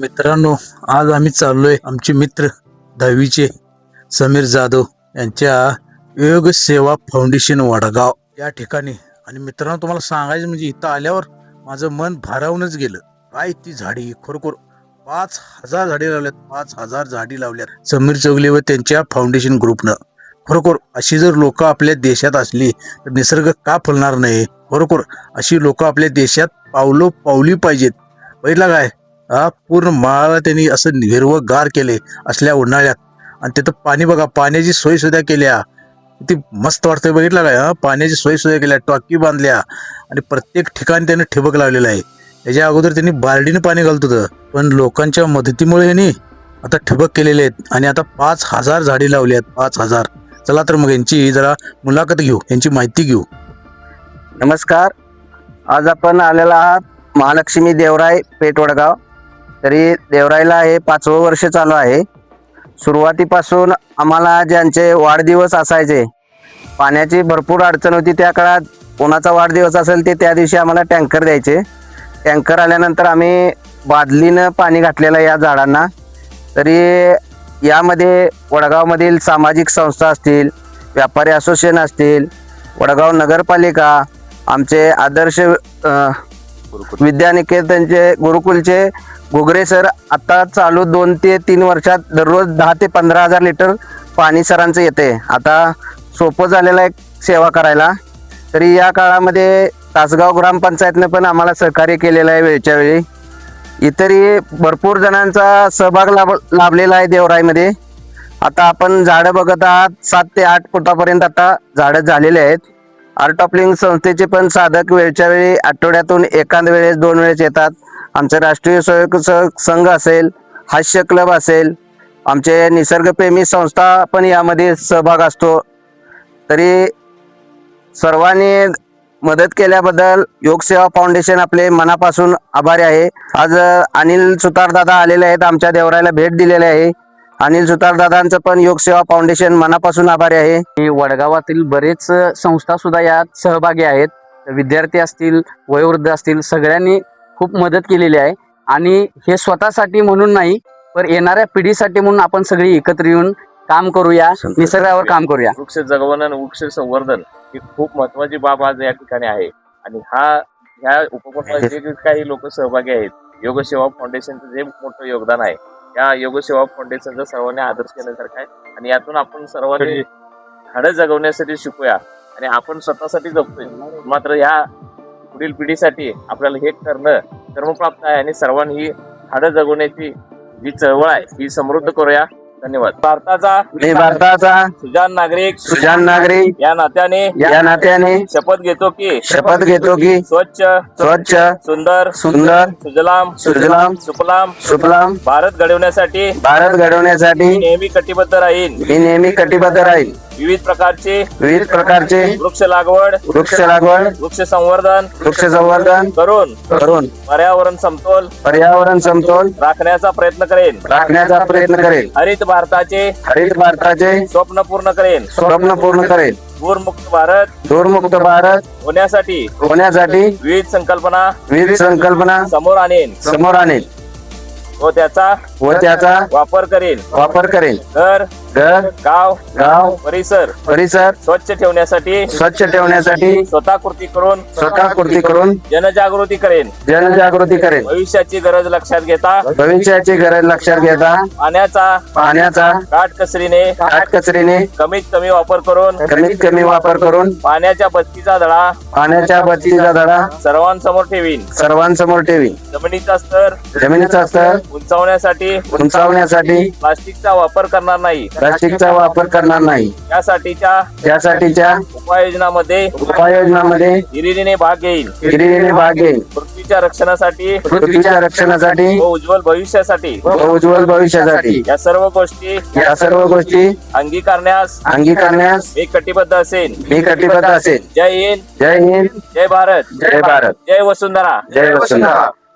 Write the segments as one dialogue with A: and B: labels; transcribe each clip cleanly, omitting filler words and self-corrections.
A: मित्रांनो, आज आम्ही चाललोय आमचे मित्र 10वीचे समीर जाधव यांच्या योग सेवा फाउंडेशन वडगाव या ठिकाणी. आणि मित्रांनो, तुम्हाला सांगायचं म्हणजे इथं आल्यावर माझं मन भारावूनच गेलं. काय ती झाडी, खरोखर 5,000 झाडी लावल्यात, 5,000 झाडी लावल्यात समीर चौगले व त्यांच्या फाउंडेशन ग्रुपनं. खरोखर अशी जर लोक आपल्या देशात असली तर निसर्ग का फुलणार नाही. खरोखर अशी लोक आपल्या देशात पावली पाहिजेत. बघितला काय, पूर्ण माळाला त्यांनी असं हिरवंगार केले असल्या उन्हाळ्यात. आणि तिथं पाणी बघा, पाण्याची सोय सुद्धा केल्या, किती मस्त वाटतंय. बघितलं काय, पाण्याची सोय सुद्धा केल्या, टॉकी बांधल्या आणि प्रत्येक ठिकाणी त्यांनी ठिबक लावलेलं आहे. त्याच्या अगोदर त्यांनी बालडीने पाणी घालत होतं, पण लोकांच्या मदतीमुळे यांनी आता ठिबक केलेले आहेत आणि आता 5,000 झाडी लावली आहेत. 5,000. चला तर मग यांची जरा मुलाखत घेऊ, यांची माहिती घेऊ.
B: नमस्कार. आज आपण आलेला आहात महालक्ष्मी देवराय पेठ वडगाव. तरी देवरायला हे 5वं वर्ष चालू आहे. सुरुवातीपासून आम्हाला ज्यांचे वाढदिवस असायचे, पाण्याची भरपूर अडचण होती त्या काळात. कोणाचा वाढदिवस असेल ते त्या दिवशी आम्हाला टँकर द्यायचे. टँकर आल्यानंतर आम्ही बादलीनं पाणी घातलेलं या झाडांना. तरी यामध्ये वडगावमधील सामाजिक संस्था असतील, व्यापारी असोसिएशन असतील, वडगाव नगरपालिका, आमचे आदर्श विद्यानिकेतनचे गुरुकुलचे घुगरे सर, आता चालू 2 ते 3 वर्षात दररोज 10 ते 15,000 लिटर पाणी सरांचं येते. आता सोपं झालेलं आहे सेवा करायला. तरी या काळामध्ये तासगाव ग्रामपंचायतनं पण आम्हाला सहकार्य केलेलं आहे वेळच्या वेळी. इतरही भरपूर जणांचा सहभाग लाभलेला आहे देवराईमध्ये. आता आपण झाडं बघत आहात, 7 ते 8 फुटापर्यंत आता झाडं झालेले आहेत. आर्ट ऑफ लिव्हिंग संस्थेचे पण साधक वेळच्या वेळी आठवड्यातून एखाद वेळेस 2 वेळेस येतात. आमचं राष्ट्रीय स्वयंसेवक संघ असेल, हास्य क्लब असेल, आमचे निसर्गप्रेमी संस्था पण यामध्ये सहभाग असतो. तरी सर्वांनी मदत केल्याबद्दल योगसेवा फाउंडेशन आपले मनापासून आभारी आहे. आज अनिल सुतारदादा आलेले आहेत, आमच्या देवरायला भेट दिलेली आहे. अनिल सुतारदादांचं पण योगसेवा फाउंडेशन मनापासून आभारी आहे. वडगावातील बरेच संस्था सुद्धा यात सहभागी आहेत. विद्यार्थी असतील, वयोवृद्ध असतील, सगळ्यांनी खूप मदत केलेली आहे. आणि हे स्वतःसाठी म्हणून नाही, पण येणाऱ्या पिढीसाठी म्हणून आपण सगळी एकत्र येऊन काम करूया, निसर्गावर काम करूया.
C: वृक्ष जगवण आणि वृक्ष संवर्धन ही खूप महत्वाची बाब आज या ठिकाणी आहे. आणि ह्या उपक्रमात जे काही लोक सहभागी आहेत, योगसेवा फाउंडेशनचं जे मोठं योगदान आहे, या योगसेवा फाउंडेशनचा सर्वांनी आदर्श घेण्यासारखा आहे. आणि यातून आपण सर्वांनी झाडं जगवण्यासाठी शिकूया. आणि आपण स्वतःसाठी जगतोय, मात्र या पुढील पिढीसाठी आपल्याला हे करणं कर्मप्राप्त आहे. आणि सर्वांनी ही झाडं जगवण्याची जी चळवळ आहे ही समृद्ध करूया. धन्यवाद. भारताचा सुजाण नागरिक या नात्याने शपथ घेतो की स्वच्छ सुंदर सुजलाम सुफलाम भारत घडवण्यासाठी नेहमी कटिबद्ध राहील. विविध प्रकारचे वृक्ष लागवड वृक्ष संवर्धन करून पर्यावरण समतोल राखण्याचा प्रयत्न करेन. हरित भारताचे स्वप्न पूर्ण करेन. धूरमुक्त भारत होण्यासाठी विविध संकल्पना समोर आणेन व त्याचा वापर करेन. घर गाव परिसर स्वच्छ ठेवण्यासाठी स्वतः कृती करून जनजागृती करेन. भविष्याची गरज लक्षात घेता पाण्याचा काटकसरीने कमीत कमी वापर करून पाण्याच्या बचतीचा धडा सर्वांसमोर ठेवीन. जमिनीचा स्तर उंचावण्यासाठी प्लास्टिकचा वापर करणार नाही. यासाठीच्या उपाययोजनामध्ये हिरिरीने भाग घेईल. पृथ्वीच्या रक्षणासाठी व उज्ज्वल भविष्यासाठी या सर्व गोष्टी अंगीकारण्यास मी कटिबद्ध असेन. जय हिंद, जय भारत, जय वसुंधरा.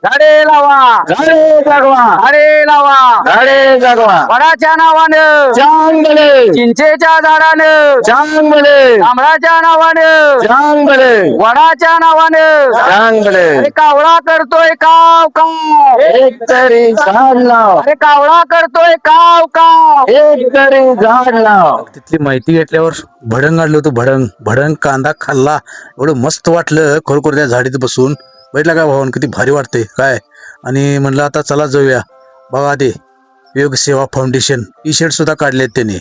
B: झाडे लावा झाडे जगवा झाडे लावा झाडे जगवा वडाच्या नावानं चांगले चिंचेच्या झाडानं चांगले जांभळाच्या नावानं चांगले वडाच्या नावानं चांगले अरे कावळा करतोय काव काव एक तरी झाड लाव अरे कावळा करतोय काव काव एक तरी झाड लाव.
A: तिथली माहिती घेतल्यावर भडंग आणलं होतं भडंग भडंग कांदा खाल्ला एवढं मस्त वाटलं खरोखर त्या झाडीत बसून. बघितलं काय भावान किती भारी वाटतंय काय. आणि म्हणलं आता चला जाऊया बघा ते योग सेवा फाउंडेशन टी शर्ट सुद्धा काढलेत त्याने.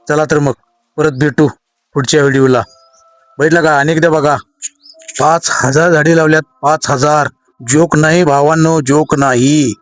A: चला तर मग परत भेटू पुढच्या व्हिडिओला. बघितलं का अनेकदा बघा 5,000 झाडे लावल्यात 5,000. जोक नाही भावांनो जोक नाही.